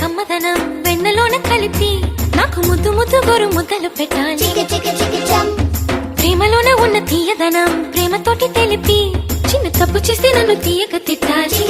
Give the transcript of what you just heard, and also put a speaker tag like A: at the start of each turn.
A: కమ్మదనం వెన్నలోన కలిపి నాకు ముద్దు ముద్దు గోరు ముద్దలు పెట్టాలి. ప్రేమలోన ఉన్న తీయదనం ప్రేమతోటి తెలిపి చిన్న తప్పు చేసి నన్ను తీయక తిట్టాలి.